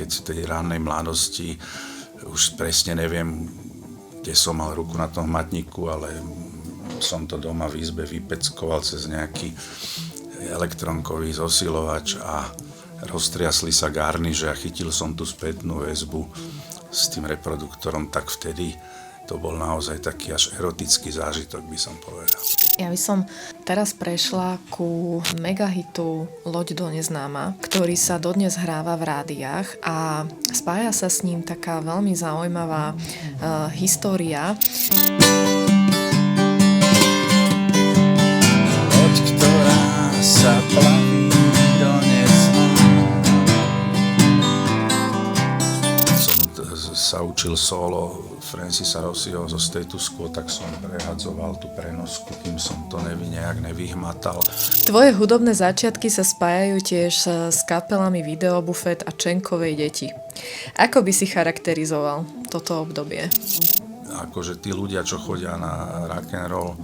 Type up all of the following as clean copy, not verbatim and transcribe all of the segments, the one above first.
keď v tej rannej mladosti už presne neviem, kde som mal ruku na tom hmatníku, ale som to doma v izbe vypeckoval cez nejaký elektronkový zosilovač a roztriasli sa garniže a chytil som tú spätnú väzbu s tým reproduktorom, tak vtedy to bol naozaj taký až erotický zážitok, by som povedal. Ja by som teraz prešla ku megahitu Loď do neznáma, ktorý sa dodnes hráva v rádiách a spája sa s ním taká veľmi zaujímavá história. Loď, ktorá sa plaví do neznáma. Som sa učil solo Francisa Rossiho zo Status Quo, tak som prehadzoval tú prenosku, kým som to nejak nevyhmatal. Tvoje hudobné začiatky sa spájajú tiež s kapelami Videobufet a Čenkovej deti. Ako by si charakterizoval toto obdobie? Akože tí ľudia, čo chodia na rock and roll,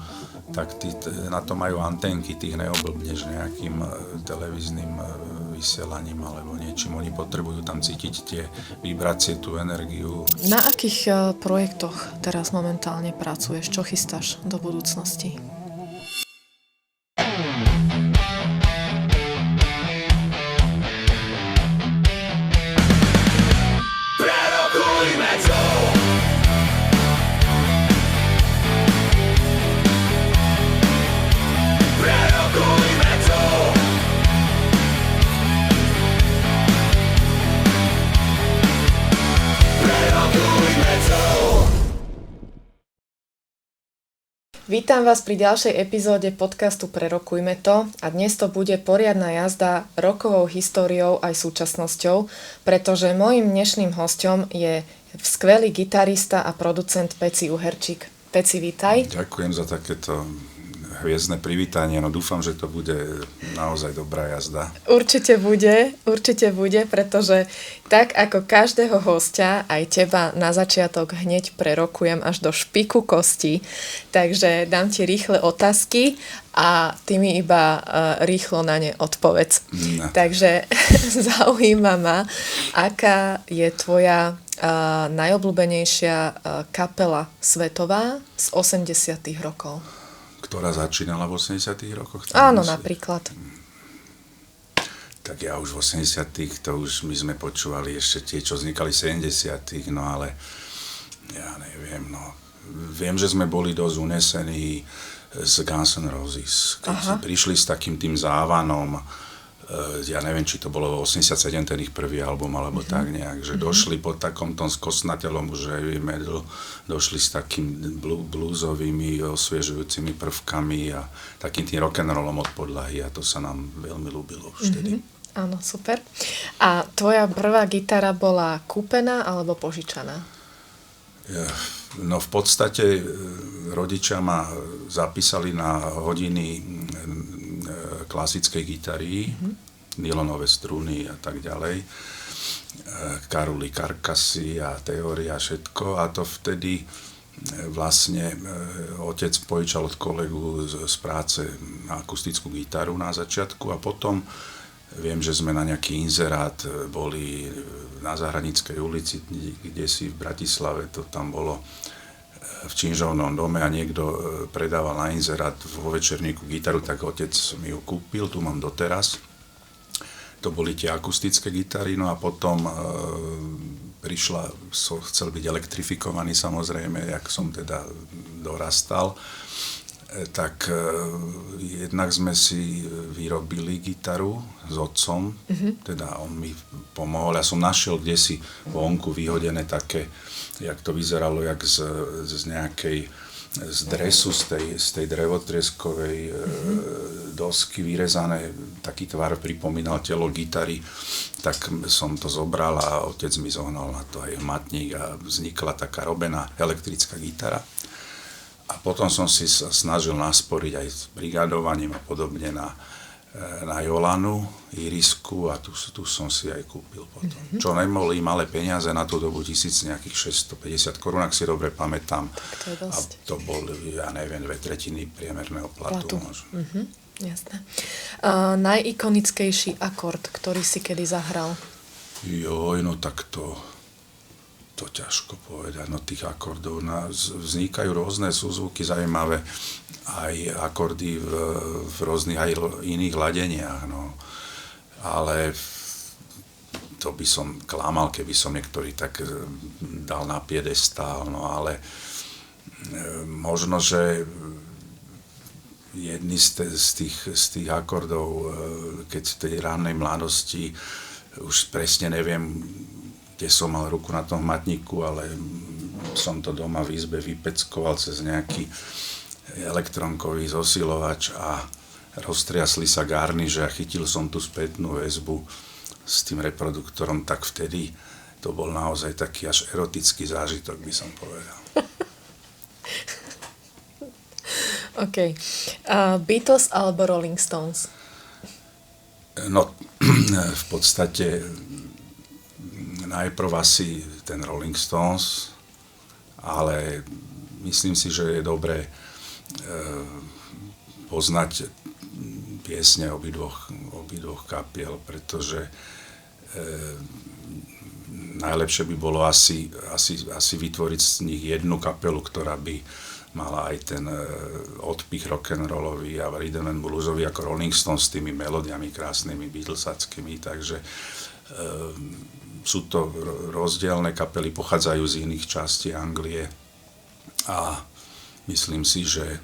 tak tí na to majú antenky, tých neoblbneš nejakým televíznym vysielaním alebo niečím. Oni potrebujú tam cítiť tie vibrácie, tú energiu. Na akých projektoch teraz momentálne pracuješ? Čo chystáš do budúcnosti? Vítam vás pri ďalšej epizóde podcastu Prerokujme to a dnes to bude poriadna jazda rokovou históriou aj súčasnosťou, pretože mojím dnešným hosťom je skvelý gitarista a producent Peci Uherčík. Peci, vítaj. Ďakujem za takéto hviezdne privítanie, no dúfam, že to bude naozaj dobrá jazda. Určite bude, pretože tak ako každého hostia, aj teba na začiatok hneď prerokujem až do špiku kosti, takže dám ti rýchle otázky a ty mi iba rýchlo na ne odpovedz. No. Takže zaujíma ma, aká je tvoja najobľúbenejšia kapela svetová z 80. rokov? Ktorá začínala v 80. rokoch? Áno, napríklad. Tak ja už v 80. to už my sme počúvali ešte tie, čo vznikali v 70. No ale ja neviem, no. Viem, že sme boli dosť unesení z Guns N' Roses, keď prišli s takým tým závanom. Ja neviem, či to bolo 87, ten ich prvý album, alebo tak nejak, že došli po takom tom skosnatelom už heavy metal, došli s takým bluesovými, osviežujúcimi prvkami a takým tým rock'n'rollom od podlahy a to sa nám veľmi ľúbilo už vtedy. Áno, super. A tvoja prvá gitara bola kúpená alebo požičaná? No v podstate rodičia ma zapísali na hodiny klasickej gitary, nylonové struny a tak ďalej, karuly, karkasy a teória, všetko. A to vtedy vlastne otec požičal od kolegu z práce na akustickú gitaru na začiatku a potom viem, že sme na nejaký inzerát boli na Zahranickej ulici, kde si v Bratislave, to tam bolo v činžovnom dome a niekto predával na inzerát vo večerníku gitaru, tak otec mi ju kúpil, tu mám doteraz. To boli tie akustické gitary, no a potom chcel byť elektrifikovaný samozrejme, jak som teda dorastal, tak jednak sme si vyrobili gitaru s otcom, teda on mi pomohol, ja som našiel kdesi vonku vyhodené také, jak to vyzeralo, jak z dresu, z tej drevotrieskovej dosky vyrezané, taký tvar pripomínal telo gitary, tak som to zobral a otec mi zohnal na to aj hmatník a vznikla taká robená elektrická gitara. A potom som si sa snažil nasporiť aj s brigádovaním a podobne na Jolanu, Irisku a tu som si aj kúpil potom. Čo nemohli malé peniaze na tú dobu, nejakých 650 korún, ak si dobre pamätám. To je dosť. A to bol, ja neviem, 2/3 priemerného platu. Jasné. Najikonickejší akord, ktorý si kedy zahral? Joj, no tak to ťažko povedať. No tých akordov vznikajú rôzne súzvuky zaujímavé, aj akordy v rôznych aj iných ladeniach, no. Ale to by som klamal, keby som niektorý tak dal na piedestál, no ale možno, že jedný z tých akordov, keď v tej rannej mladosti, už presne neviem, kde som mal ruku na tom matníku, ale som to doma v izbe vypeckoval cez nejaký elektronkový zosilovač a roztriasli sa garniže a chytil som tú spätnú väzbu s tým reproduktorom, tak vtedy to bol naozaj taký až erotický zážitok, by som povedal. OK. Beatles alebo Rolling Stones? No, v podstate najprv asi ten Rolling Stones, ale myslím si, že je dobré poznať piesne obidvoch kapiel, pretože najlepšie by bolo asi vytvoriť z nich jednu kapelu, ktorá by mala aj ten odpich rock'n'rollový a rhythm and bluesový ako Rolling Stones s tými melódiami krásnymi beatlesackými, takže sú to rozdielne kapely, pochádzajú z iných častí Anglie a myslím si, že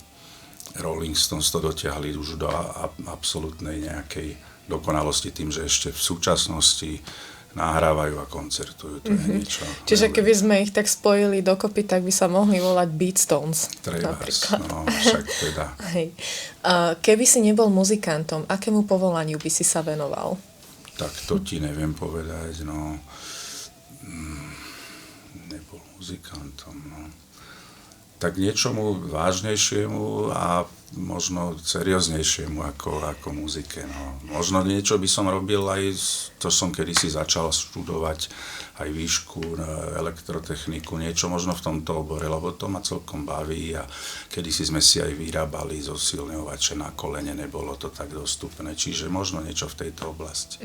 Rolling Stones to dotiahli už do absolútnej nejakej dokonalosti tým, že ešte v súčasnosti nahrávajú a koncertujú. To je niečo. Čiže keby sme ich tak spojili dokopy, tak by sa mohli volať Beatstones. Trebárs, no však teda. Hej. Keby si nebol muzikantom, akému povolaniu by si sa venoval? Tak to ti neviem povedať, no. Nebol muzikantom, no. Tak niečomu vážnejšiemu a možno serióznejšiemu ako muzike. No. Možno niečo by som robil aj, to som kedysi začal študovať aj výšku elektrotechniku, niečo možno v tomto obore, lebo to ma celkom baví a kedysi sme si aj vyrábali zosilňovače na kolene, nebolo to tak dostupné, čiže možno niečo v tejto oblasti.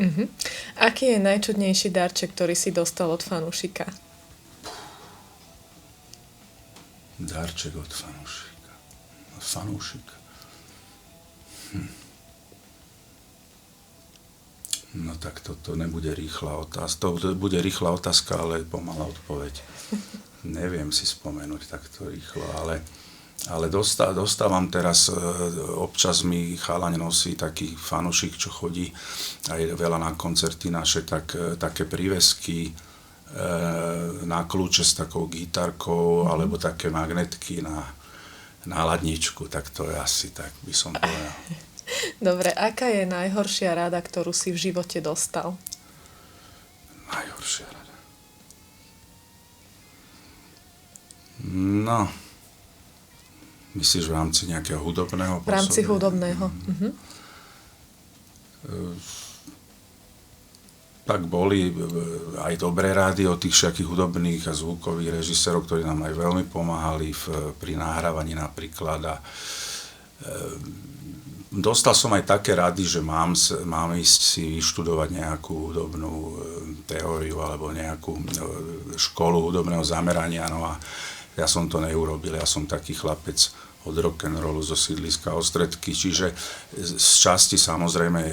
Aký je najčudnejší darček, ktorý si dostal od fanúšika? Darček od fanúšika. Fanúšik. No tak toto nebude rýchla otázka. To bude rýchla otázka, ale pomalá odpoveď. Neviem si spomenúť takto rýchlo, ale dostávam teraz, občas mi chalaň nosí taký fanúšik, čo chodí aj veľa na koncerty naše, také prívesky na kľúče s takou gitarkou alebo také magnetky na ladničku, tak to je asi tak, by som povedal. Dobre, aká je najhoršia rada, ktorú si v živote dostal? Najhoršia rada? No, myslíš v rámci nejakého hudobného pôsobenia? V rámci hudobného. Tak boli aj dobré rády od tých všetkých hudobných a zvukových režisérov, ktorí nám aj veľmi pomáhali pri nahrávaní napríklad. A dostal som aj také rady, že mám ísť si vyštudovať nejakú hudobnú teóriu alebo nejakú školu hudobného zamerania. No a ja som to neurobil, ja som taký chlapec od rock'n'rollu zo sídliska Ostredky, čiže z časti samozrejme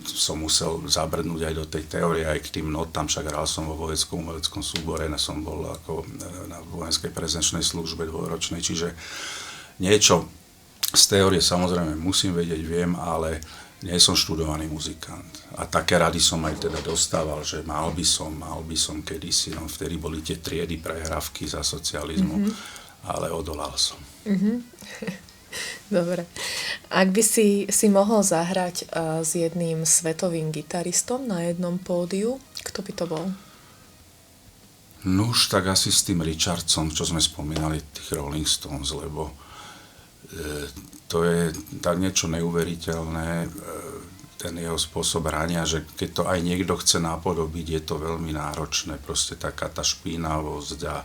som musel zabrdnúť aj do tej teórie, aj k tým notám, však hral som vo vojenskom umeleckom súbore, som bol ako na vojenskej prezenčnej službe dvojročnej, čiže niečo z teórie samozrejme musím vedieť, viem, ale nie som študovaný muzikant. A také rady som aj teda dostával, že mal by som kedysi, no vtedy boli tie triedy prehrávky za socializmu, ale odolal som. Dobre. Ak by si mohol zahrať s jedným svetovým gitaristom na jednom pódiu, kto by to bol? Nuž, tak asi s tým Richardsom, čo sme spomínali, tých Rolling Stones, lebo to je tak niečo neuveriteľné, ten jeho spôsob hrania, že keď to aj niekto chce napodobiť, je to veľmi náročné, proste taká tá špínavosť a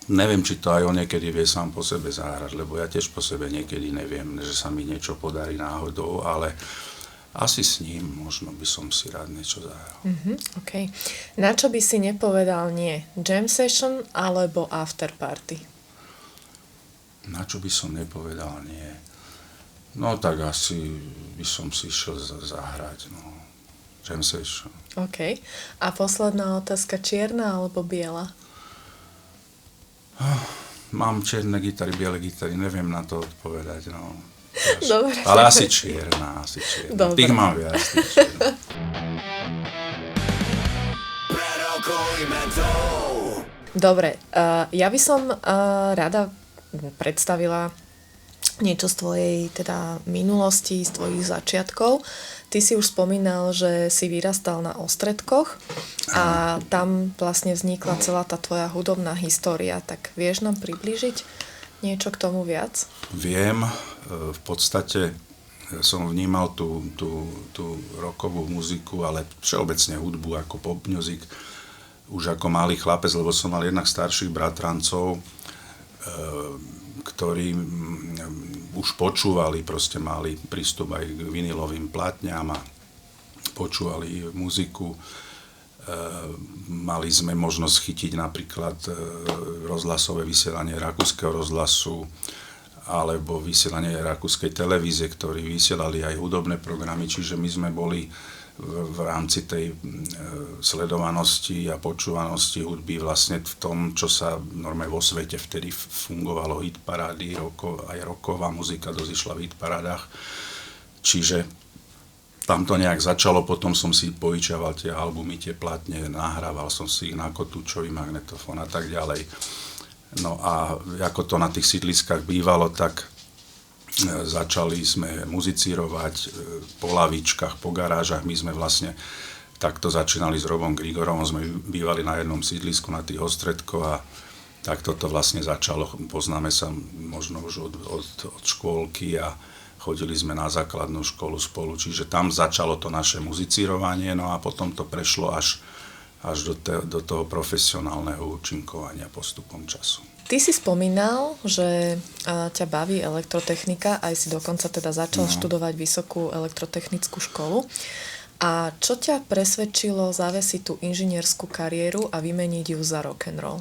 neviem, či to aj on niekedy vie sám po sebe zahrať, lebo ja tiež po sebe niekedy neviem, že sa mi niečo podarí náhodou, ale Asi s ním možno by som si rád niečo zahral. OK. Na čo by si nepovedal nie? Jam session alebo after party? Na čo by som nepovedal nie? No tak asi by som si išiel zahrať, no. Jam session. OK. A posledná otázka, čierna alebo biela? Mám čierne gitary, biele gitary, neviem na to odpovedať, no. Dobre. Ale asi čierna. Dobre. Tých mám viac, tých čierna. Dobre, ja by som rada predstavila niečo z tvojej teda minulosti, z tvojich začiatkov. Ty si už spomínal, že si vyrastal na Ostredkoch a tam vlastne vznikla celá tá tvoja hudobná história. Tak vieš nám priblížiť niečo k tomu viac? Viem, v podstate som vnímal tú rockovú muziku, ale všeobecne hudbu ako pop music už ako malý chlapec, lebo som mal jednak starších bratrancov, ktorí už počúvali, proste mali prístup aj k vinilovým platňam a počúvali muziku. Mali sme možnosť chytiť napríklad rozhlasové vysielanie rakúskeho rozhlasu alebo vysielanie rakúskej televízie, ktorí vysielali aj hudobné programy, čiže my sme boli v rámci tej sledovanosti a počúvanosti hudby vlastne v tom, čo sa normálne vo svete vtedy fungovalo, hitparády, aj rocková muzika dosť išla v hitparádach. Čiže tam to nejak začalo, potom som si požičiaval tie albumy, tie platne, nahrával som si ich na kotúčový magnetofón a tak ďalej. No a ako to na tých sídliskách bývalo, tak začali sme muzicírovať po lavičkách, po garážach. My sme vlastne takto začínali s Robom Grigorovom, sme bývali na jednom sídlisku na tých Ostredkoch a takto to vlastne začalo. Poznáme sa možno už od škôlky a chodili sme na základnú školu spolu, čiže tam začalo to naše muzicírovanie, no a potom to prešlo až do toho profesionálneho účinkovania postupom času. Ty si spomínal, že ťa baví elektrotechnika, aj si dokonca teda začal študovať vysokú elektrotechnickú školu. A čo ťa presvedčilo zavesiť tú inžinierskú kariéru a vymeniť ju za rock'n'roll?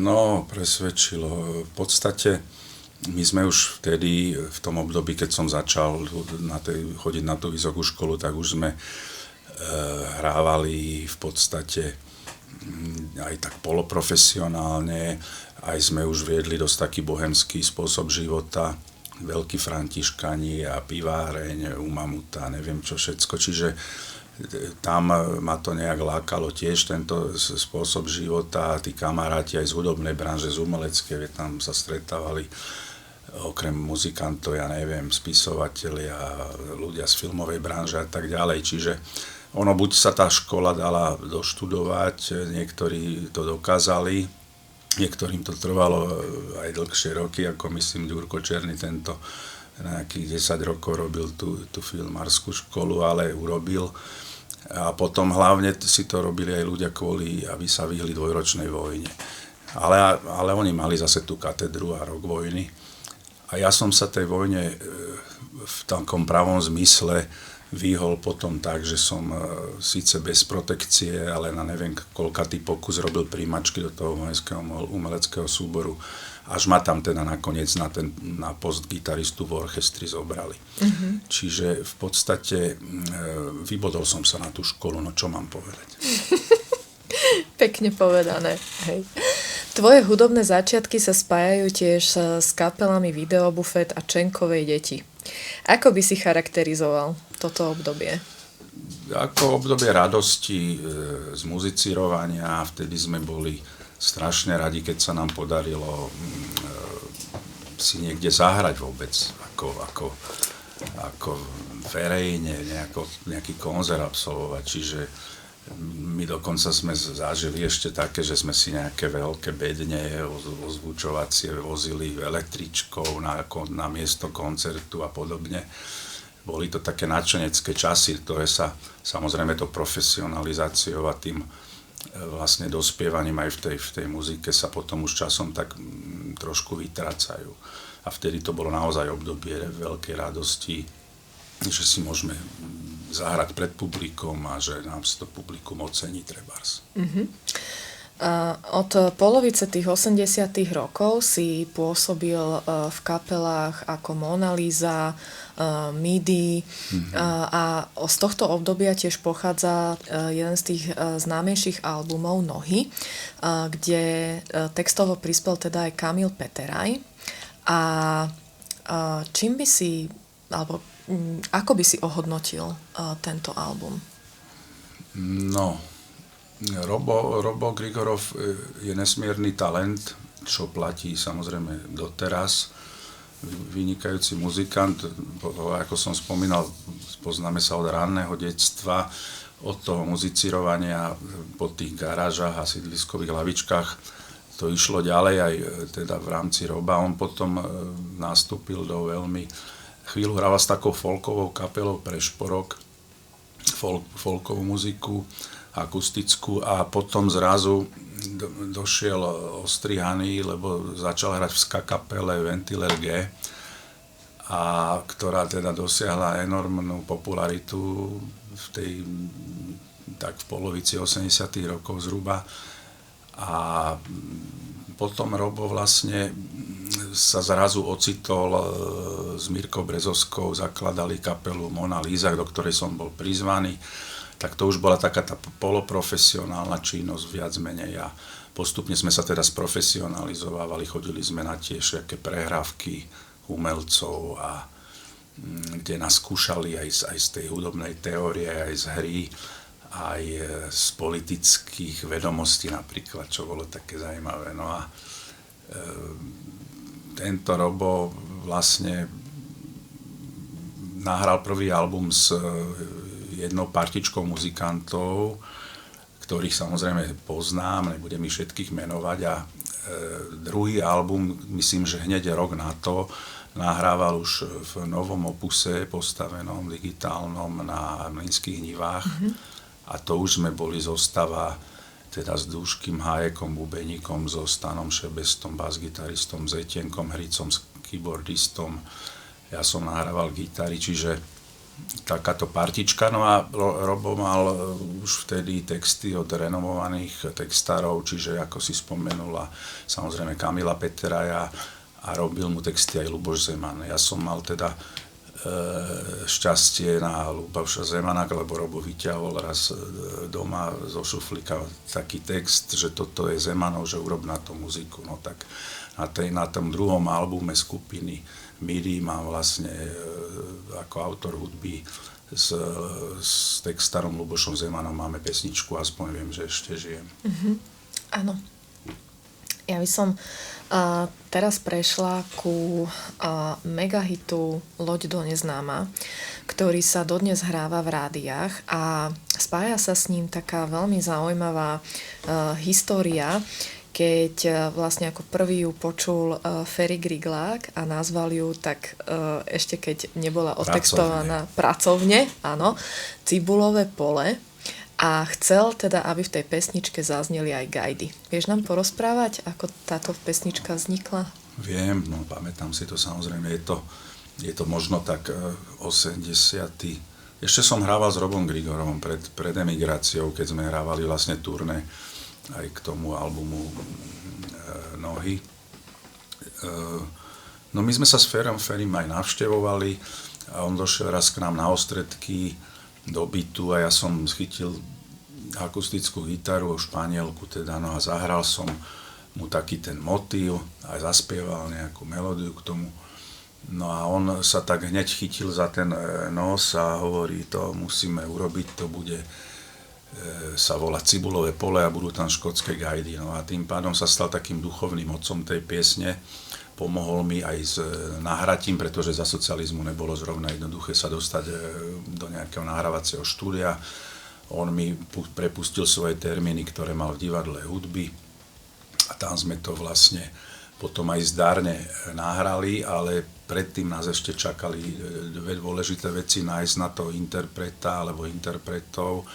No, presvedčilo. V podstate my sme už vtedy, v tom období, keď som začal chodiť na tú vysokú školu, tak už sme hrávali v podstate aj tak poloprofesionálne, aj sme už viedli dosť taký bohemský spôsob života, veľkí františkani a piváreň u Mamuta, neviem čo všetko, čiže tam ma to nejak lákalo tiež tento spôsob života, tí kamaráti aj z hudobnej branže, z umeleckej, tam sa stretávali okrem muzikantov, ja neviem, spisovatelia, ľudia z filmovej branže a tak ďalej, čiže ono buď sa tá škola dala doštudovať, niektorí to dokázali, niektorým to trvalo aj dlhšie roky, ako myslím Ďurko Černý, tento nejakých 10 rokov robil tú filmárskú školu, ale urobil. A potom hlavne si to robili aj ľudia kvôli, aby sa vyhli dvojročnej vojne. Ale oni mali zase tú katedru a rok vojny. A ja som sa tej vojne v takom pravom zmysle vyhol potom tak, že som síce bez protekcie, ale na neviem koľkatý pokus robil príjmačky do toho vojenského umeleckého súboru, až ma tam teda nakoniec na post gitaristu v orchestri zobrali. Čiže v podstate vybodol som sa na tú školu, no čo mám povedať? Pekne povedané, hej. Tvoje hudobné začiatky sa spájajú tiež s kapelami Videobufet a Čenkovej deti. Ako by si charakterizoval toto obdobie? Ako obdobie radosti z muzicírovania, vtedy sme boli strašne radi, keď sa nám podarilo si niekde zahrať vôbec, ako verejne, nejaký koncert absolvovať, čiže my dokonca sme zažili ešte také, že sme si nejaké veľké bedne ozvučovacie vozili električkou na miesto koncertu a podobne. Boli to také nadšenecké časy, ktoré sa samozrejme to profesionalizáciou a tým vlastne dospievaním aj v tej muzike sa potom už časom tak trošku vytrácajú. A vtedy to bolo naozaj obdobie veľkej radosti že si môžeme zahrať pred publikom a že nám si to publikum ocení trebárs. Od polovice tých 80. rokov si pôsobil v kapelách ako Mona Lisa, MIDI a z tohto obdobia tiež pochádza jeden z tých známejších albumov Nohy, kde textovo prispel teda aj Kamil Peteraj. A čím by si, alebo ako by si ohodnotil tento album? No, Robo Grigorov je nesmierny talent, čo platí samozrejme doteraz. Vynikajúci muzikant, ako som spomínal, poznáme sa od ranného detstva, od toho muzicírovania po tých garážach a sídliskových lavičkách. To išlo ďalej aj teda v rámci Roba. On potom nastúpil do veľmi... Chvíľu hrával s takou folkovou kapelou Prešporok, folkovú muziku, akustickú, a potom zrazu došiel ostrihaný, lebo začal hrať v ska kapele Ventiler G, a ktorá teda dosiahla enormnú popularitu v polovici 80. rokov zhruba. A potom Robo vlastne sa zrazu ocitol s Mirkou Brezovskou, zakladali kapelu Mona Lisa, do ktorej som bol prizvaný. Tak to už bola taká tá poloprofesionálna činnosť viac menej, a postupne sme sa teda sprofesionalizovávali, chodili sme na tie všetké prehrávky umelcov, a kde nás skúšali aj z tej hudobnej teórie, aj z hry, aj z politických vedomostí napríklad, čo bolo také zaujímavé. No a tento Robo vlastne nahral prvý album s jednou partičkou muzikantov, ktorých samozrejme poznám, nebudem ich všetkých menovať, a druhý album, myslím, že hneď rok na to, nahrával už v novom opuse postavenom digitálnom na Mlynských nivách, a to už sme boli zostava teda s Dúškym Hajekom, bubeníkom, so Stanom Šebestom, basgitaristom, Zetienkom Hricom, s keyboardistom. Ja som nahrával gitary, čiže takáto partička. No a Robo mal už vtedy texty od renomovaných textárov, čiže ako si spomenula, samozrejme Kamila Peteraja, a robil mu texty aj Ľuboš Zeman. Ja som mal teda šťastie na Ľuboša Zemana, lebo Robo vyťahol raz doma zo šuflíka taký text, že toto je Zemanov, že urob na to muziku. No tak na tom druhom albume skupiny MIDI mám vlastne ako autor hudby s textárom Ľubošom Zemanom máme pesničku Aspoň viem, že ešte žijem. Áno. Ja by som teraz prešla ku megahitu Loď do neznáma, ktorý sa dodnes hráva v rádiách, a spája sa s ním taká veľmi zaujímavá história, keď vlastne ako prvý ju počul Ferry Griglák a nazval ju tak, ešte keď nebola otextovaná pracovne, áno, Cibulové pole, a chcel teda, aby v tej pesničke zazneli aj gajdy. Vieš nám porozprávať, ako táto pesnička vznikla? Viem, no pamätám si to, samozrejme, je to možno tak 80. Ešte som hrával s Robom Grigorovom pred emigráciou, keď sme hrávali vlastne turné aj k tomu albumu Nohy. No my sme sa s Ferim aj navštevovali, a on došiel raz k nám na Ostredky do bytu, a ja som chytil akustickú gitaru, španielku teda, no a zahral som mu taký ten motív, aj zaspieval nejakú melódiu k tomu. No a on sa tak hneď chytil za ten nos a hovorí, to musíme urobiť, to bude sa volať Cibulové pole a budú tam škótske gajdy. No a tým pádom sa stal takým duchovným otcom tej piesne. Pomohol mi aj s nahratím, pretože za socializmu nebolo zrovna jednoduché sa dostať do nejakého nahrávacieho štúdia. On mi prepustil svoje termíny, ktoré mal v divadle hudby, a tam sme to vlastne potom aj zdárne nahrali, ale predtým nás ešte čakali dve dôležité veci: nájsť na to interpreta alebo interpretov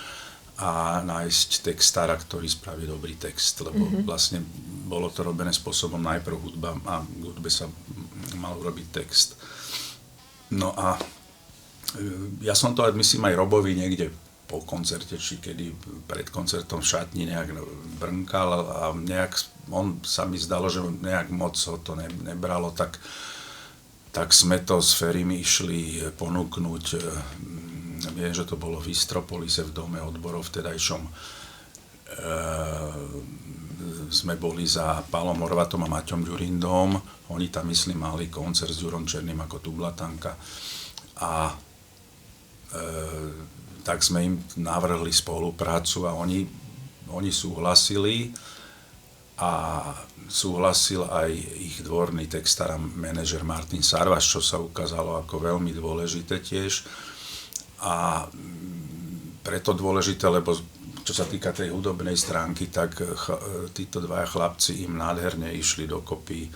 a nájsť textára, ktorý spraví dobrý text, lebo vlastne bolo to robené spôsobom najprv hudba a k hudbe sa mal urobiť text. No a Ja som to aj, myslím, aj Robovi niekde po koncerte, či kedy pred koncertom v šatni nejak brnkal a nejak, on sa mi zdalo, že nejak moc ho to nebralo, tak sme to s Ferimi išli ponúknuť. Viem, že to bolo v Istropolise v Dome odborov vtedajšom. Sme boli za Pálom Horvátom a Maťom Ďurindom. Oni tam, myslím, mali koncert s Ďurom Černým ako tublatanka. A tak sme im navrhli spoluprácu a oni súhlasili a súhlasil aj ich dvorný textár a manažer Martin Sarvaš, čo sa ukázalo ako veľmi dôležité tiež. A preto dôležité, lebo čo sa týka tej hudobnej stránky, tak títo dvaja chlapci im nádherne išli dokopy.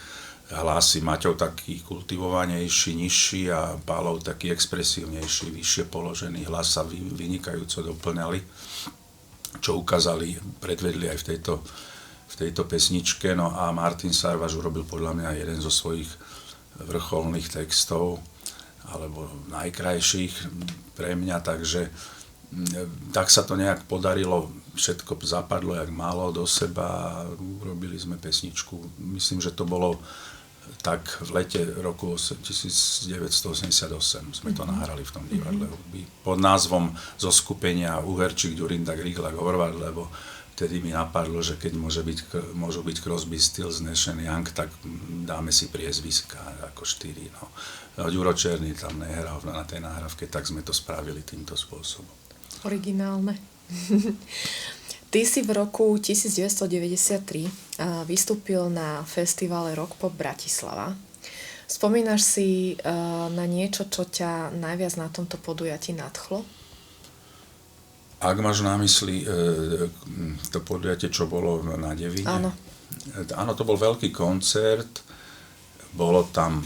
Hlasy Maťov taký kultivovanejší, nižší a Pálov taký expresívnejší, vyššie položený hlas sa vynikajúco doplňali, čo ukázali, predvedli aj v tejto pesničke. No a Martin Sarvaš urobil podľa mňa jeden zo svojich vrcholných textov, alebo najkrajších pre mňa, takže tak sa to nejak podarilo, všetko zapadlo jak málo do seba, urobili sme pesničku, myslím, že to bolo tak v lete roku 1988 sme to nahrali v tom divadle hudby pod názvom Zoskupenia Uherčík, Ďurinda, Grigla, Horváth, lebo vtedy mi napadlo, že keď môžu byť Crosby, Stills, Nash & Young, tak dáme si priezviska ako 4. No. Ďuro Černý tam nehral na tej nahrávke, tak sme to spravili týmto spôsobom. Originálne. Ty si v roku 1993 vystúpil na festivale Rock Pop Bratislava. Spomínaš si na niečo, čo ťa najviac na tomto podujatí nadchlo? Ak máš na mysli to podujatie, čo bolo na Devine? Áno. Áno, to bol veľký koncert. Bolo tam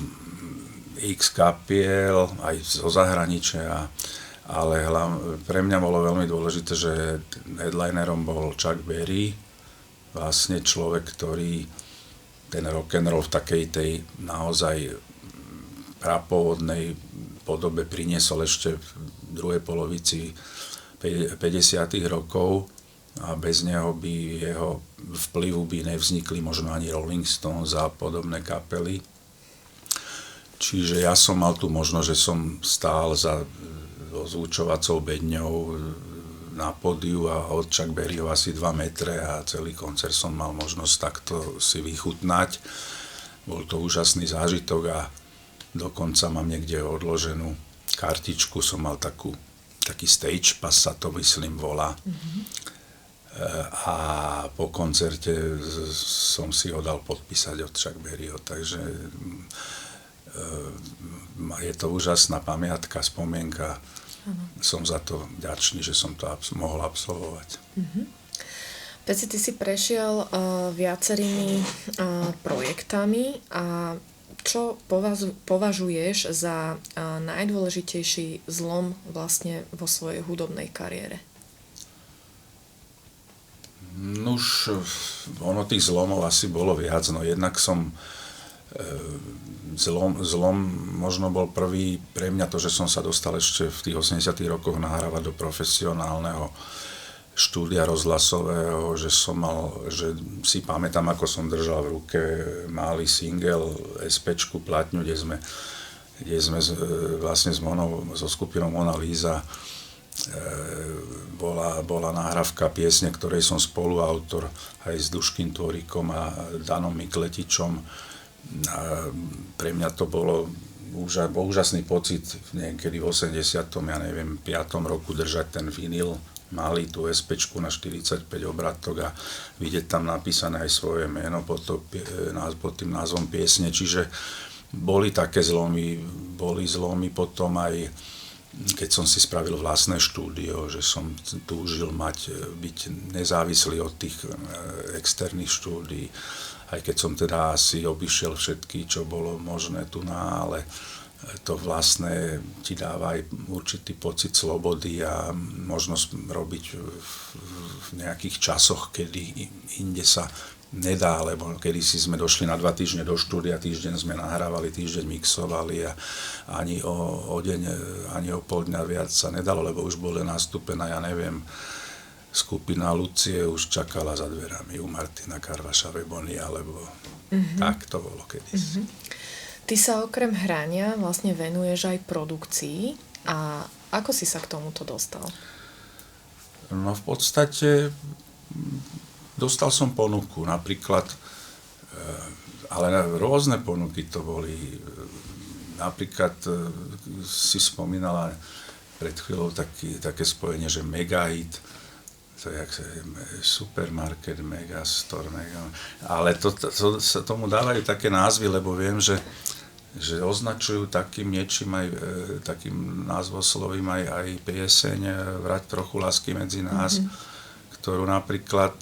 x kapiel, aj zo zahraničia, ale pre mňa bolo veľmi dôležité, že headlinerom bol Chuck Berry, vlastne človek, ktorý ten rock'n'roll v takej tej naozaj prapôvodnej podobe priniesol ešte v druhej polovici 50. rokov a bez neho by jeho vplyvu by nevznikli možno ani Rolling Stones a podobné kapely. Čiže ja som mal tu možnosť, že som stál za ozvučovacou bedňou na pódiu a od Chuck Berryho asi 2 metre a celý koncert som mal možnosť takto si vychutnať. Bol to úžasný zážitok a dokonca mám niekde odloženú kartičku, som mal taký stage pass, sa to myslím volá. A po koncerte som si ho dal podpísať od Chuck Berryho, takže je to úžasná pamiatka, spomienka. Som za to vďačný, že som to mohol absolvovať. Peci, ty si prešiel viacerými projektami a čo považuješ za najdôležitejší zlom vlastne vo svojej hudobnej kariére? Nuž, ono tých zlomov asi bolo viac, no jednak som zlom možno bol prvý pre mňa to, že som sa dostal ešte v tých 80. rokoch nahrávať do profesionálneho štúdia rozhlasového, že si pamätám, ako som držal v ruke malý single, SPčku, platňu, kde sme vlastne so skupinou Mona Lisa bola nahrávka piesne, ktorej som spoluautor aj s Duškým Tvorikom a Danom Mikletičom. A pre mňa to bol úžasný pocit niekedy v 85. roku držať ten vinyl, malý tú SPčku na 45 obratok a vidieť tam napísané aj svoje meno pod tým názvom piesne, čiže boli také zlomy, potom aj keď som si spravil vlastné štúdio, že som túžil byť nezávislý od tých externých štúdií, aj keď som teda asi obišiel všetky, čo bolo možné tu ale to vlastné ti dáva aj určitý pocit slobody a možnosť robiť v nejakých časoch, kedy inde sa nedá, lebo kedysi sme došli na 2 týždne do štúdia, týždeň sme nahrávali, týždeň mixovali a ani o deň, ani o pol dňa viac sa nedalo, lebo už boli nastúpená, ja neviem, skupina Lucie už čakala za dverami u Martina Karvaša Rebony, alebo tak to bolo kedysi. Ty sa okrem hrania vlastne venuješ aj produkcii a ako si sa k tomuto dostal? No v podstate dostal som ponuku, napríklad, ale rôzne ponuky to boli. Napríklad si spomínala pred chvíľou také spojenie, že Megahit, to je supermarket, megastore, ale sa tomu dávajú také názvy, lebo viem, že označujú takým niečím aj, takým názvoslovím aj pieseň Vrať trochu lásky medzi nás, ktorú napríklad,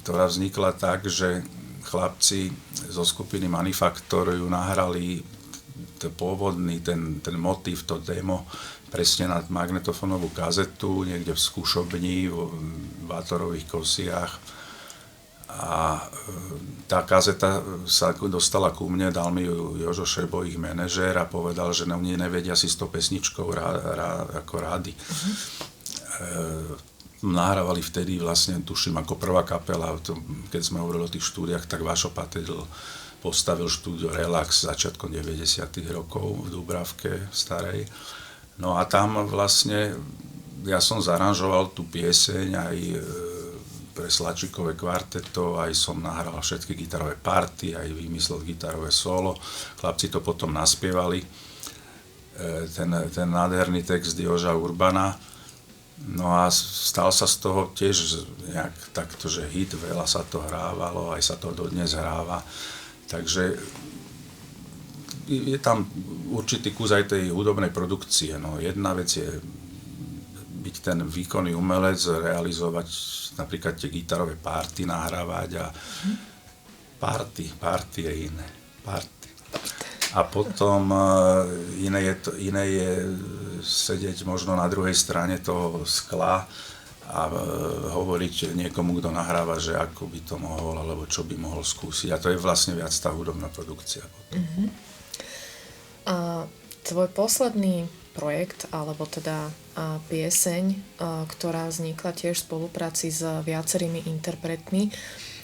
ktorá vznikla tak, že chlapci zo skupiny Manifaktor ju nahrali pôvodný, ten motív, to demo, presne na magnetofónovú kazetu, niekde v skúšobni, v vátorových kosiach. A tá kazeta sa dostala ku mne, dal mi ju Jožo Šebo, ich manažér, a povedal, že oni nevedia si s tou pesničkou ako rády. Nahrávali vtedy vlastne, tuším, ako prvá kapela, keď sme hovorili o tých štúdiách, tak Vašo Patedl postavil štúdio Relax začiatkom 90. rokov v Dúbravke starej. No a tam vlastne ja som zaranžoval tú pieseň aj pre Slačikové kvarteto, aj som nahral všetky gitarové party, aj vymyslel gitarové solo. Chlapci to potom naspievali. Ten nádherný text Joža Urbana. No a stal sa z toho tiež nejak takto, že hit, veľa sa to hrávalo, aj sa to dodnes hráva. Takže je tam určitý kus aj tej hudobnej produkcie. No, jedna vec je byť ten výkonný umelec, realizovať napríklad tie gitarové party, nahrávať a party je iné. Party. A potom iné je sedieť možno na druhej strane toho skla a hovoriť niekomu, kto nahráva, že ako by to mohol, alebo čo by mohol skúsiť. A to je vlastne viac tá hudobná produkcia potom. A tvoj posledný projekt, alebo teda pieseň, ktorá vznikla tiež v spolupráci s viacerými interpretmi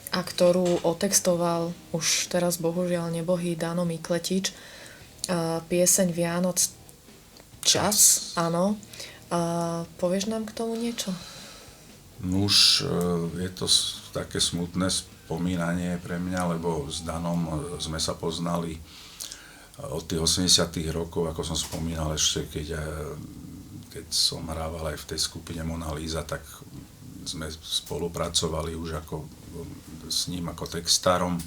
a ktorú otextoval už teraz bohužiaľ nebohý Dano Mikletič, pieseň Vianoc čas, áno. Povieš nám k tomu niečo? Už je to také smutné spomínanie pre mňa, lebo s Danom sme sa poznali od tých 80. rokov, ako som spomínal ešte, keď som hrával aj v tej skupine Mona Lisa, tak sme spolupracovali už s ním ako textárom.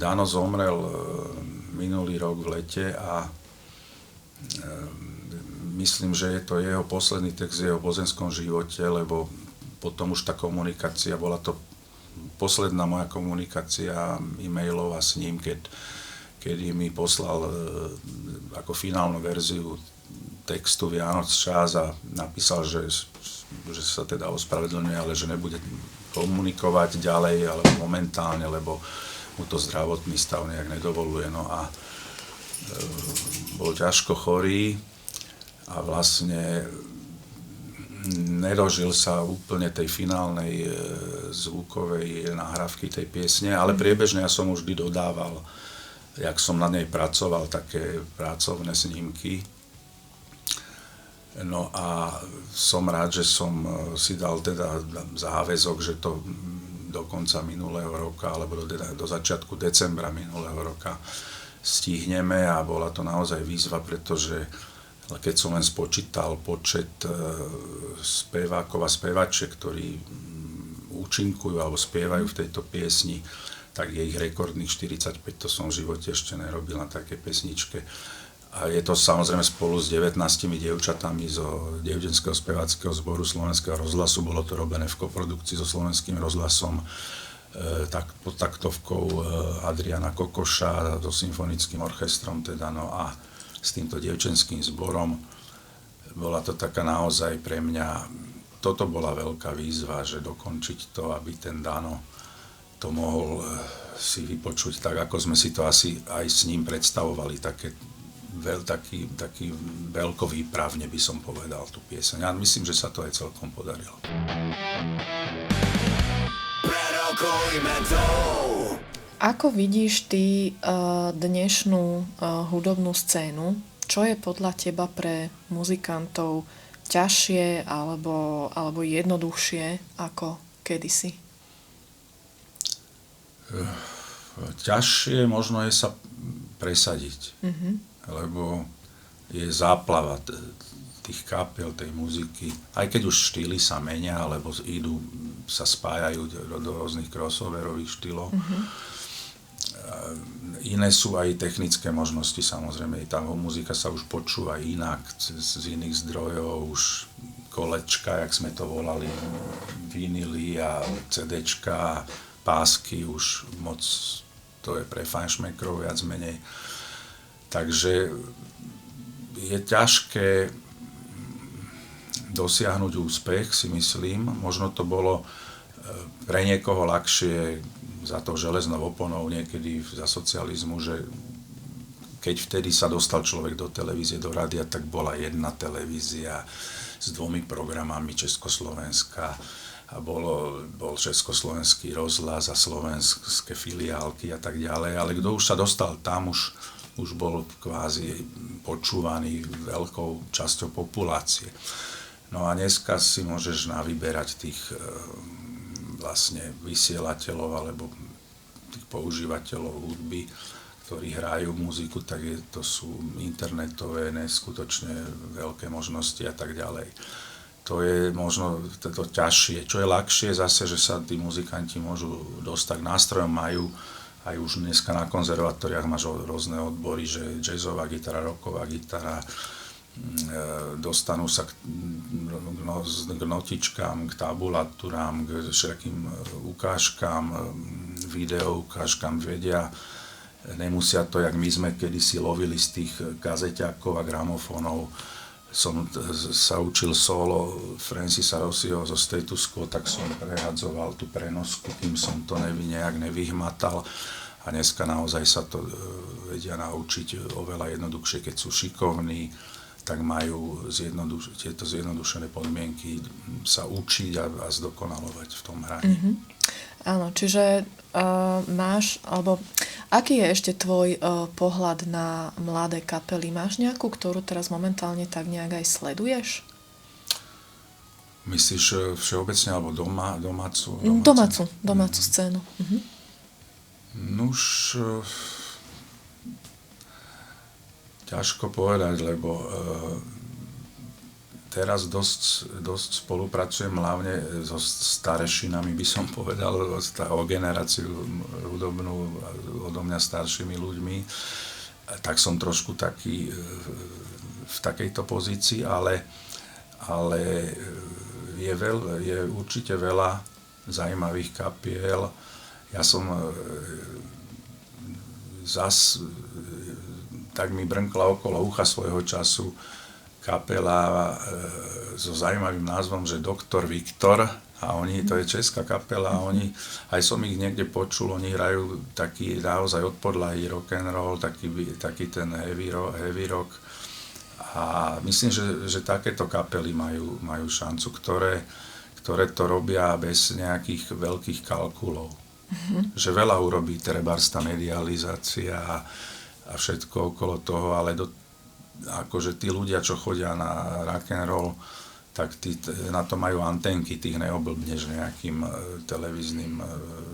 Dano zomrel minulý rok v lete a myslím, že je to jeho posledný text v jeho pozemskom živote, lebo potom už tá komunikácia, bola to posledná moja komunikácia e-mailová s ním, kedy mi poslal ako finálnu verziu textu Vianoc čas a napísal, že sa teda ospravedlňuje, ale že nebude komunikovať ďalej, alebo momentálne, lebo mu to zdravotný stav nejak nedovoluje. No a bol ťažko chorý a vlastne nedožil sa úplne tej finálnej zvukovej nahrávky tej piesne, ale priebežne ja som vždy dodával, jak som na nej pracoval, také pracovné snímky. No a som rád, že som si dal teda záväzok, že to do konca minulého roka, alebo do začiatku decembra minulého roka stihneme, a bola to naozaj výzva, pretože keď som len spočítal počet spevákov a spevačiek, ktorí účinkujú alebo spievajú v tejto piesni, tak je ich rekordných 45, to som v živote ešte nerobil na také pesničke. A je to samozrejme spolu s 19 dievčatami zo dievčenského speváckeho zboru Slovenského rozhlasu, bolo to robené v koprodukcii so Slovenským rozhlasom, tak pod taktovkou Adriana Kokoša, so symfonickým orchestrom teda, no a s týmto dievčenským zborom. Bola to taká naozaj pre mňa, toto bola veľká výzva, že dokončiť to, aby ten Dano to to mohol si vypočuť tak, ako sme si to asi aj s ním predstavovali, taký veľkovýpravne by som povedal tú pieseň. A myslím, že sa to aj celkom podarilo. Ako vidíš ty dnešnú hudobnú scénu? Čo je podľa teba pre muzikantov ťažšie alebo jednoduchšie ako kedysi? Ťažšie možno je sa presadiť, lebo je záplava tých kapiel, tej muziky, aj keď už štýly sa menia, alebo sa spájajú do rôznych crossoverových štýlov. Iné sú aj technické možnosti, samozrejme, tá muzika sa už počúva inak, z iných zdrojov, už kolečka, jak sme to volali, vinily a CDčka, pásky, už moc to je pre fajnšmekrov viac menej. Takže je ťažké dosiahnuť úspech, si myslím. Možno to bolo pre niekoho ľahšie za to železnou oponou niekedy za socializmu, že keď vtedy sa dostal človek do televízie, do rádia, tak bola jedna televízia s 2 programami Československa a bol Československý rozhlas a slovenské filiálky a tak ďalej, ale kto už sa dostal tam, už bol kvázi počúvaný veľkou časťou populácie. No a dneska si môžeš navyberať tých vlastne vysielateľov alebo tých používateľov hudby, ktorí hrajú muziku, tak to sú internetové, neskutočne veľké možnosti a tak ďalej. To je možno to ťažšie. Čo je ľahšie zase, že sa tí muzikanti môžu dostať k nástrojom, majú aj už dneska na konzervatóriách máš rôzne odbory, že jazzová gitara, rocková gitara, dostanú sa k notičkám, k tabulatúram, k všetkým ukážkám, videoukážkam, vedia. Nemusia to, jak my sme kedysi lovili z tých kazeťákov a gramofónov. Som sa učil solo Francisa Rossiho zo Status Quo, tak som prehadzoval tú prenosku, kým som to nejak nevyhmatal. A dneska naozaj sa to vedia naučiť oveľa jednoduchšie, keď sú šikovní, tak majú tieto zjednodušené podmienky sa učiť a zdokonalovať v tom hraní. Áno, čiže aký je ešte tvoj pohľad na mladé kapely? Máš nejakú, ktorú teraz momentálne tak nejak aj sleduješ? Myslíš všeobecne, alebo domácu? Domácu scénu. Nuž, ťažko povedať, lebo teraz dosť spolupracujem hlavne so starešinami, by som povedal, o generáciu hudobnú, odo mňa staršími ľuďmi. Tak som trošku taký v takejto pozícii, ale je určite veľa zaujímavých kapiel. Ja som tak mi brnkla okolo ucha svojho času kapela so zaujímavým názvom, že Doktor Viktor, a to je česká kapela, a aj som ich niekde počul, oni hrajú taký naozaj od podlahy rock'n'roll, taký ten heavy rock. A myslím, že takéto kapely majú šancu, ktoré to robia bez nejakých veľkých kalkulov. Že veľa urobí trebárs tá medializácia a všetko okolo toho, ale akože tí ľudia, čo chodia na rock'n'roll, tak tí na to majú antenky, tých neoblbneš nejakým televíznym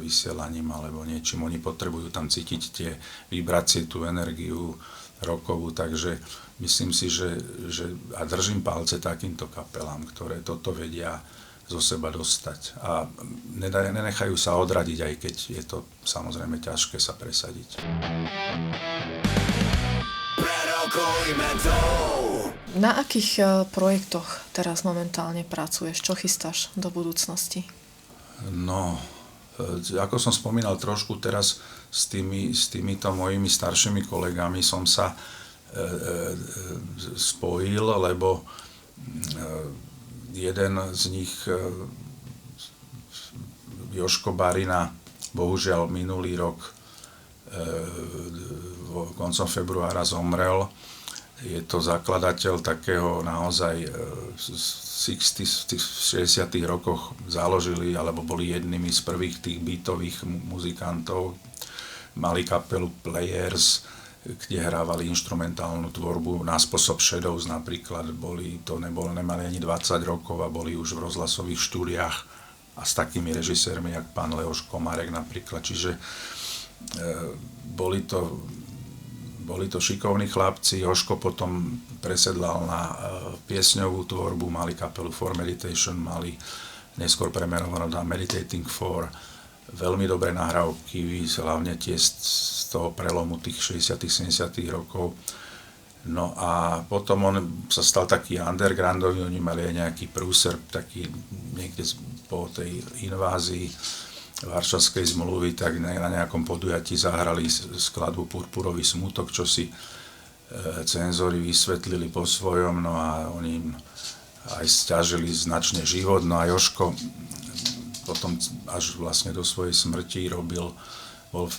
vysielaním alebo niečím. Oni potrebujú tam cítiť tie vibrácie, tú energiu rockovú, takže myslím si, že a držím palce takýmto kapelám, ktoré toto vedia zo seba dostať. A nenechajú sa odradiť, aj keď je to samozrejme ťažké sa presadiť. Na akých projektoch teraz momentálne pracuješ? Čo chystáš do budúcnosti? No, ako som spomínal trošku teraz s týmito mojimi staršími kolegami som sa spojil, lebo jeden z nich, Joško Barina, bohužiaľ minulý rok koncom februára zomrel. Je to zakladateľ takého naozaj v 60. rokoch založili, alebo boli jednými z prvých tých beatových muzikantov. Mali kapelu Players, kde hrávali inštrumentálnu tvorbu na spôsob Shadows napríklad. Nemali ani 20 rokov a boli už v rozhlasových štúdiách a s takými režisérmi, jak pán Leoš Komárek napríklad. Čiže boli to šikovní chlapci. Jožko potom presedlal na piesňovú tvorbu, mali kapelu For Meditation, mali neskôr premenovanú na Meditating For. Veľmi dobré nahrávky, hlavne tie z toho prelomu tých 60. 70. rokov. No a potom on sa stal taký undergroundový, oni mali aj nejaký prúser, taký niekde po tej invázii Varšavskej zmluvy, tak na nejakom podujatí zahrali skladbu Purpurový smutok, čo si cenzori vysvetlili po svojom, no a oni im aj sťažili značne život. No a Jožko potom až vlastne do svojej smrti bol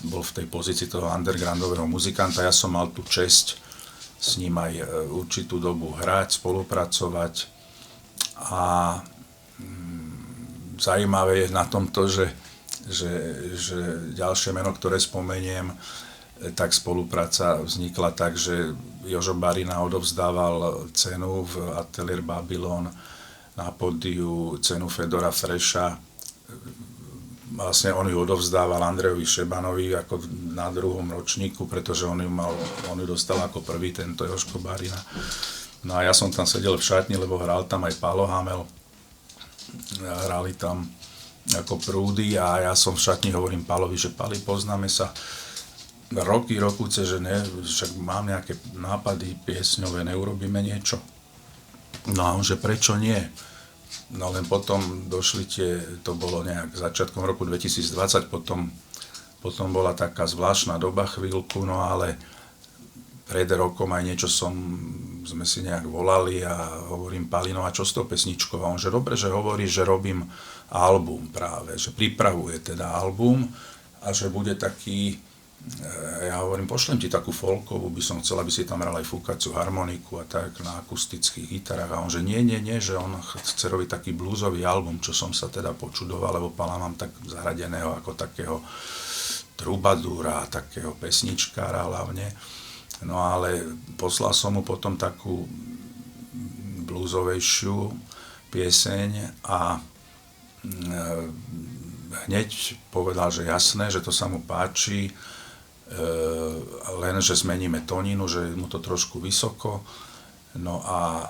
v tej pozícii toho undergroundového muzikanta. Ja som mal tú česť s ním aj určitú dobu hrať, spolupracovať a zaujímavé je na tomto, že ďalšie meno, ktoré spomeniem, tak spolupráca vznikla tak, že Jožo Barina odovzdával cenu v Atelier Babylon, na pódiu cenu Fedora Freša. Vlastne on ju odovzdával Andrejovi Šebanovi ako na druhom ročníku, pretože on ju dostal ako prvý, tento Jožko Barina. No a ja som tam sedel v šatni, lebo hral tam aj Pálo Hamel. Hrali tam ako prúdy a ja som v šatni hovorím Pálovi, že Páli, poznáme sa rokuce, že ne, však mám nejaké nápady piesňové, neurobíme niečo. No a on, že prečo nie? No len potom došli to bolo nejak začiatkom roku 2020, potom bola taká zvláštna doba chvíľku, no ale pred rokom aj niečo sme si nejak volali a hovorím Palino, a čo s tou pesničkou? A on, že dobre, že hovorí, že robím album práve, že pripravuje teda album a že bude taký, ja hovorím, pošlem ti takú folkovú, by som chcel, aby si tam hral aj fúkaciu harmoniku a tak na akustických gitarách. A on, že nie, že on chce robiť taký bluesový album, čo som sa teda počudoval, lebo Pala mám tak zahradeného ako takého trubadúra, takého pesničkára hlavne. No ale poslal som mu potom takú bluesovejšiu pieseň a hneď povedal, že jasné, že to sa mu páči, len že zmeníme tóninu, že je mu to trošku vysoko. No a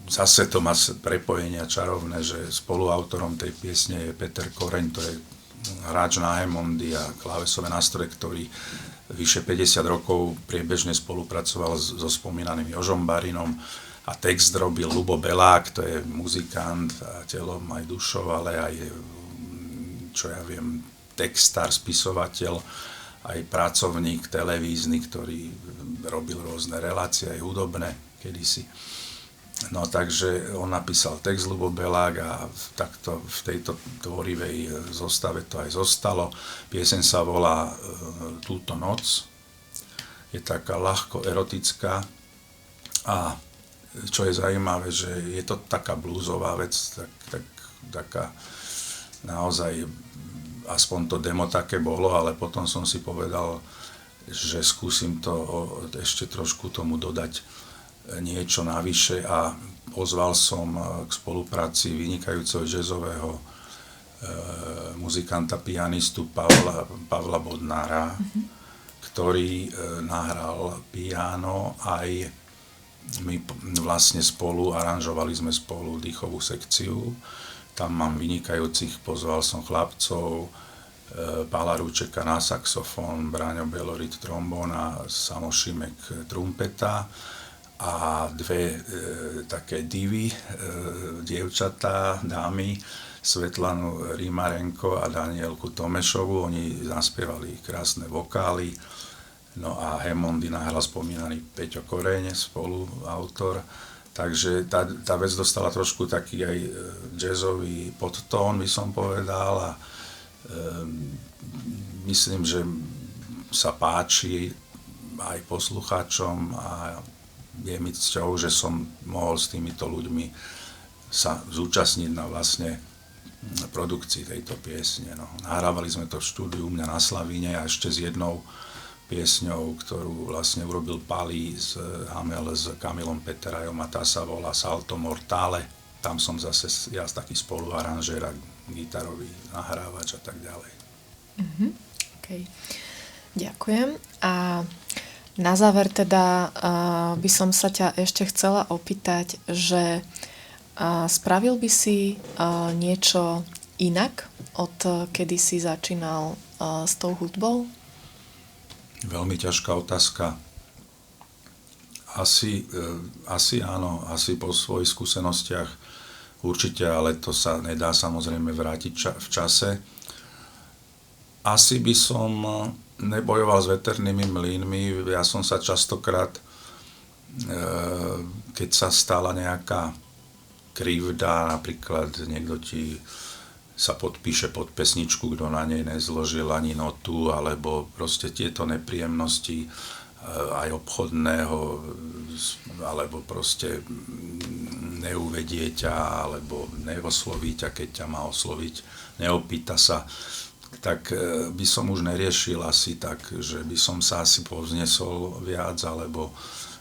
zase to má prepojenia čarovné, že spoluautorom tej piesne je Peter Koreň, to je hráč na Hemmondy a klávesové nástroje, ktorý vyše 50 rokov priebežne spolupracoval so spomínaným Jožom Barinom a text robil Ľubo Belák, to je muzikant a telom aj dušou, ale aj, čo ja viem, textár, spisovateľ, aj pracovník televízny, ktorý robil rôzne relácie, aj hudobné kedysi. No takže on napísal text Ľubo Belák a takto v tejto tvorivej zostave to aj zostalo. Pieseň sa volá Túto noc. Je taká ľahko erotická a čo je zaujímavé, že je to taká bluesová vec, taká naozaj, aspoň to demo také bolo, ale potom som si povedal, že skúsim to ešte trošku tomu dodať niečo navyše a pozval som k spolupráci vynikajúceho jazzového muzikanta, pianistu Pavla Bodnára, ktorý nahral piano, aj my vlastne spolu aranžovali sme spolu dýchovú sekciu. Tam mám vynikajúcich, pozval som chlapcov, Pála Rúčeka na saxofón, Braňo Belorit trombón a Samo Šimek trumpeta a dve také divy, dievčatá, dámy, Svetlanu Rímarenko a Danielku Tomešovu. Oni zaspievali krásne vokály. No a Hemmondy nahral spomínaný Peťo Koreň, spoluautor. Takže tá vec dostala trošku taký aj jazzový podtón, by som povedal. A Myslím, že sa páči aj poslucháčom a je mi cťou, že som mohol s týmito ľuďmi sa zúčastniť na vlastne produkcii tejto piesne. No. Nahrávali sme to v štúdiu u mňa na Slavíne a ešte s jednou piesňou, ktorú vlastne urobil Pali z Hamel s Kamilom Peterajom a tá sa volá Salto Mortale. Tam som zase ja taký spoluaranžér a gitarový nahrávač a tak ďalej. Okay. Ďakujem. A na záver teda by som sa ťa ešte chcela opýtať, že spravil by si niečo inak, od kedy si začínal s tou hudbou? Veľmi ťažká otázka. Asi áno, asi po svojich skúsenostiach určite, ale to sa nedá samozrejme vrátiť v čase. Asi by som nebojoval s veternými mlynmi. Ja som sa častokrát, keď sa stala nejaká krivda, napríklad niekto ti sa podpíše pod pesničku, kto na nej nezložil ani notu, alebo proste tieto nepríjemnosti aj obchodného, alebo proste neuvedie ťa, alebo neosloví ťa, keď ťa má osloviť, neopýta sa, tak by som už neriešil asi tak, že by som sa asi povznesol viac, alebo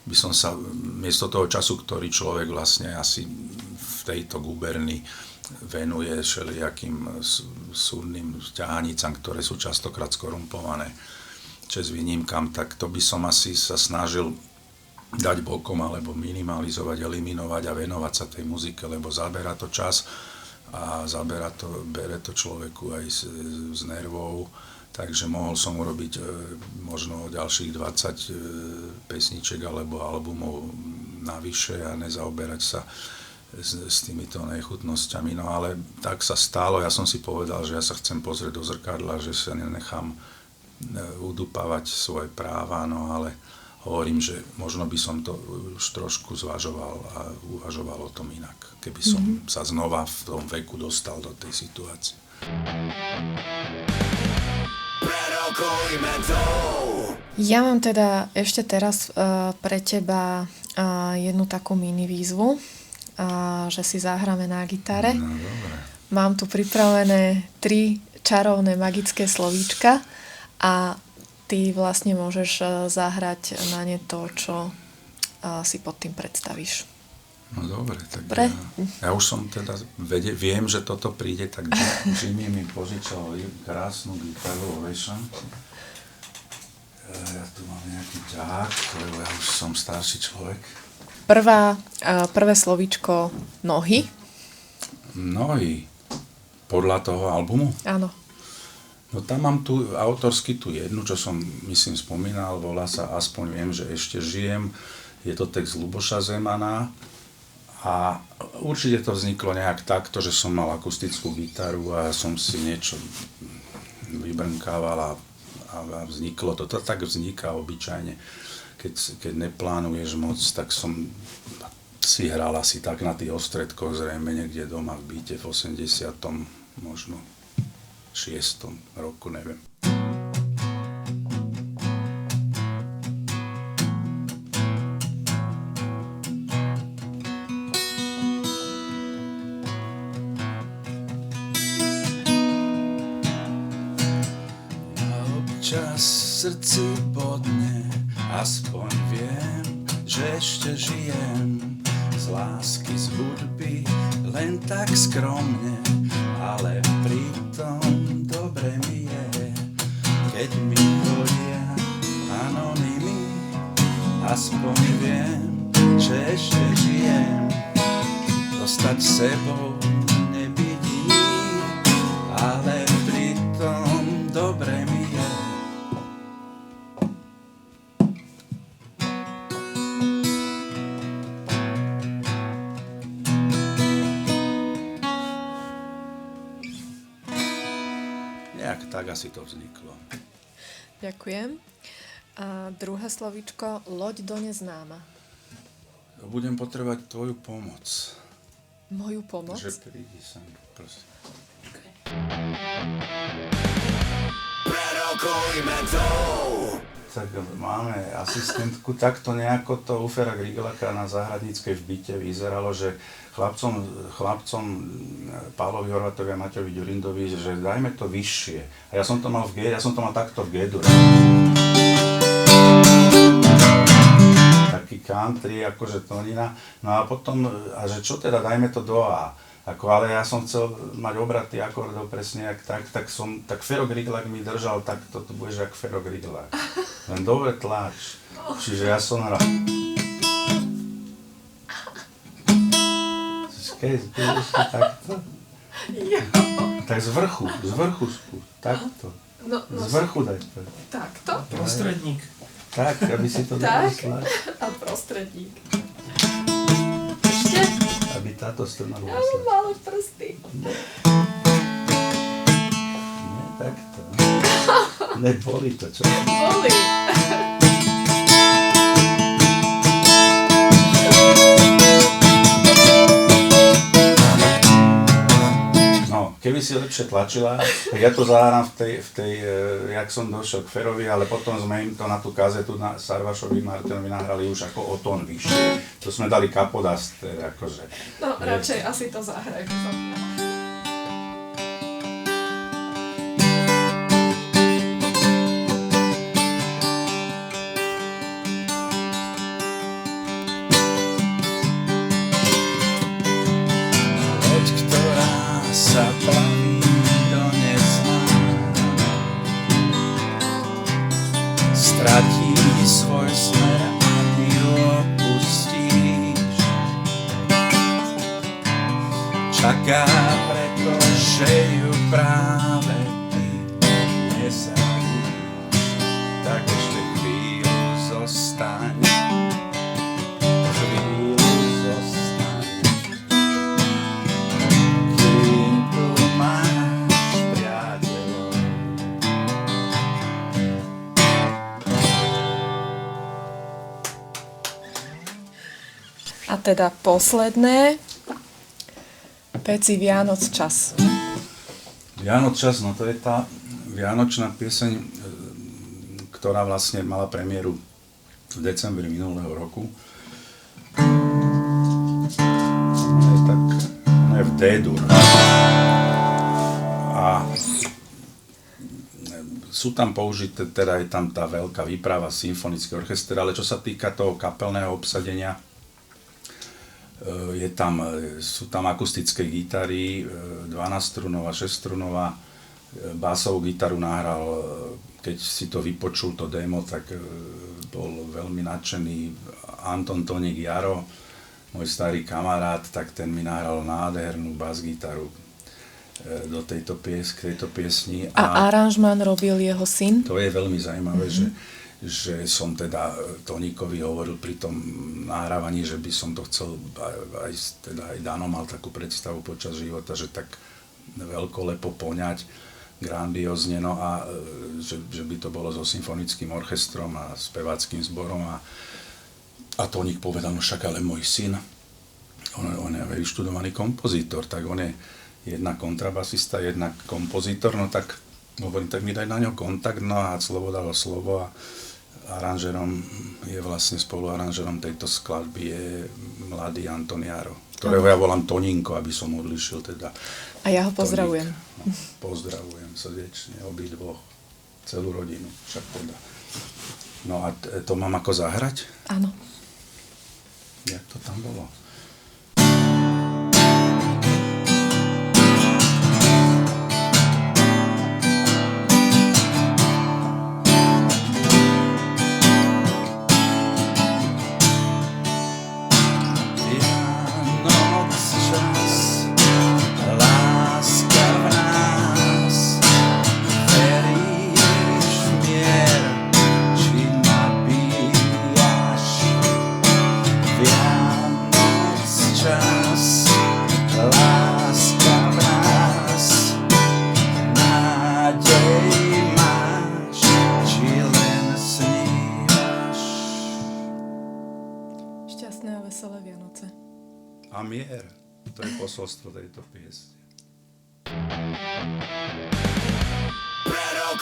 by som sa miesto toho času, ktorý človek vlastne asi v tejto guberni venuje všelijakým súdnym ťahanicám, ktoré sú častokrát skorumpované, čes výnimkám, tak to by som asi sa snažil dať bokom alebo minimalizovať, eliminovať a venovať sa tej muzike, lebo zabera to čas a bere to človeku aj z nervov, takže mohol som urobiť možno ďalších 20 pesniček alebo albumov navyše a nezaoberať sa s týmito nechutnosťami, no ale tak sa stalo, ja som si povedal, že ja sa chcem pozrieť do zrkadla, že sa nenechám udupávať svoje práva, no ale hovorím, že možno by som to už trošku zvažoval a uvažoval o tom inak, keby som sa znova v tom veku dostal do tej situácie. Ja mám teda ešte teraz pre teba jednu takú mini výzvu, že si zahráme na gitare. No, dobre. Mám tu pripravené 3 čarovné magické slovíčka a ty vlastne môžeš zahrať na ne to, čo si pod tým predstavíš. No dobre, tak ja už som teda viem, že toto príde, tak Jimmy mi požičal krásnu gitaru Ovation. Ja tu mám nejaký ťah, lebo ja už som starší človek. Prvé slovíčko nohy. Nohy. Podľa toho albumu? Áno. No tam mám tu autorsky tú jednu, čo som myslím spomínal, volá sa Aspoň viem, že ešte žijem. Je to text Ľuboša Zemana a určite to vzniklo nejak takto, že som mal akustickú gitaru a som si niečo vybrnkával a vzniklo to. To tak vzniká obyčajne. Keď neplánuješ moc, tak som si hral asi tak na tých ostredkoch, zrejme niekde doma v byte v 80. možno 6. roku, neviem. Občas srdci bodne, aspoň viem, že ešte žijem z lásky, z hudby, len tak skromne, ale pritom dobre mi je, keď mi hodia anonymy, aspoň viem, že ešte žijem, dostať sebou nebyť iný, ale pritom dobre mi je. Tak asi to vzniklo. Ďakujem. A druhé slovíčko, loď do neznáma. Budem potrebovať tvoju pomoc. Moju pomoc? Že prídi sem, prosím. Okay. Tak máme asistentku, takto nejako to u Fera Griglaka na Záhradníckej v byte vyzeralo, že chlapcom Pálovi Horvátovi a Maťovi Ďurindovi, že dajme to vyššie. A ja som to mal takto v G-dur. Taký country, akože tónina. No a potom, a že čo teda, dajme to do A. Ale ja som chcel mať obratý akordov presne jak tak Fero Griglak mi držal, tak to budeš jak Fero Griglak. Len dobre tlač. Čiže ja som hral. Takto. Tak z vrchu spúšť, takto. Z vrchu daj. Takto? Prostredník. Tak, aby si to dal slať. A prostredník. Aby táto strana bola Ja mám malé prsty. Nie, takto. Neboli to, čo? Boli. No, keby si lepšie tlačila, tak ja to zahrám v tej jak som došiel k Ferovi, ale potom sme im to na tú kazetu na Sarvašovi Martinovi nahrali už ako o tón vyššie. To sme dali kapodaster, akože. No, radšej asi to zahraj. Loď, ktorá sa plaví do neznáma, stratí svoj smer a ty ju opustíš. Čaká, pretože ju práve ty nezabudíš. Tak ešte chvíľu zostaň, kým tu máš priateľov. A teda posledné. Peci Vianoc čas. Vianoc čas, no to je tá vianočná pieseň, ktorá vlastne mala premiéru v decembri minulého roku. Ona je v D-dur. A sú tam použité, teda je tam tá veľká výprava, symfonický orchester, ale čo sa týka toho kapelného obsadenia, sú tam akustické gitary, 12-strunová, 6-strunová, básovú gitaru nahral, keď si to vypočul, to demo, tak bol veľmi nadšený Anton Toník Jaro, môj starý kamarát, tak ten mi nahral nádhernú bas-gitaru do tejto piesni. A aranžmán robil jeho syn? To je veľmi zaujímavé, že som teda Toníkovi hovoril pri tom nahrávaní, že by som to chcel, aj Dano mal takú predstavu počas života, že tak veľkolepo poňať, grandiózne, no a že by to bolo so symfonickým orchestrom a speváckým zborom a Toník povedal, no však ale môj syn, on je vyštudovaný kompozítor, tak on je jedna kontrabasista, jedna kompozítor, no tak hovorím, tak mi daj na ňo kontakt, no a slovo dalo slovo a aranžerom je vlastne spoluaranžerom tejto skladby je mladý Anton Jaro, ktorého ja volám Toninko, aby som odlišil teda. A ja ho pozdravujem. No, pozdravujem srdečne obidvoch, celú rodinu však teda. No a to mám ako zahrať? Áno. Jak to tam bolo? Šťastné a veselé Vianoce. A mier, to je posolstvo tejto piesne. Pero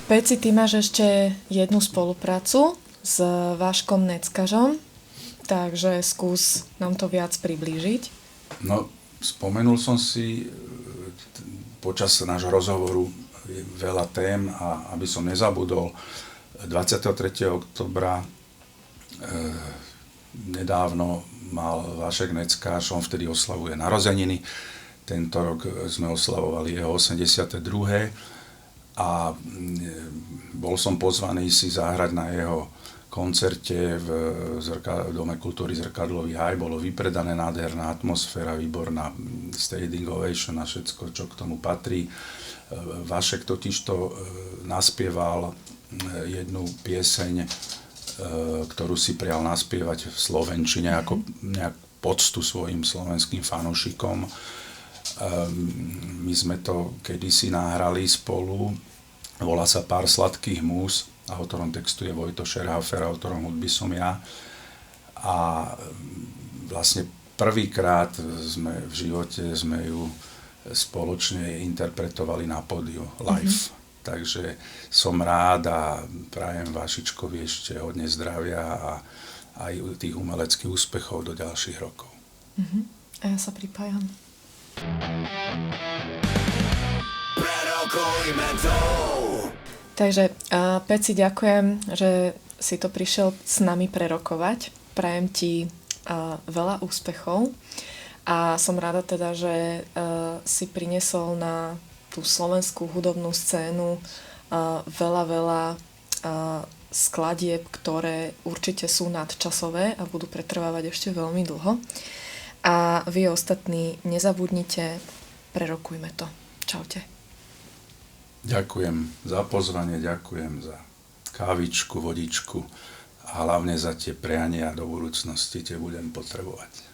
Peci, ty máš ešte jednu spoluprácu s Vaškom Neckažom, takže skús nám to viac priblížiť. No, spomenul som si počas nášho rozhovoru veľa tém a aby som nezabudol, 23. oktobra nedávno mal Vašek Neckáš, on vtedy oslavuje narozeniny. Tento rok sme oslavovali jeho 82. A bol som pozvaný si zahrať na jeho koncerte v Dome kultúry Zrkadlový haj. Bolo vypredané, nádherná atmosféra, výborná standing ovation a všetko, čo k tomu patrí. Vašek totižto naspieval jednu pieseň, ktorú si prial naspievať v slovenčine ako nejak poctu svojim slovenským fanúšikom. My sme to kedysi nahrali spolu, volá sa Pár sladkých mús, autorom textu je Vojto Šerhafer, autorom hudby som ja. A vlastne prvýkrát v živote sme ju spoločne interpretovali na pódiu live. Takže som rád a prajem Vašičkovi ešte hodne zdravia a aj tých umeleckých úspechov do ďalších rokov. A ja sa pripájam. Takže Peci, ďakujem, že si to prišiel s nami prerokovať. Prajem ti veľa úspechov a som rada teda, že si priniesol na tú slovenskú hudobnú scénu veľa skladieb, ktoré určite sú nadčasové a budú pretrvávať ešte veľmi dlho. A vy ostatní nezabudnite, prerokujme to. Čaute. Ďakujem za pozvanie, ďakujem za kávičku, vodičku a hlavne za tie priania do budúcnosti, tie budem potrebovať.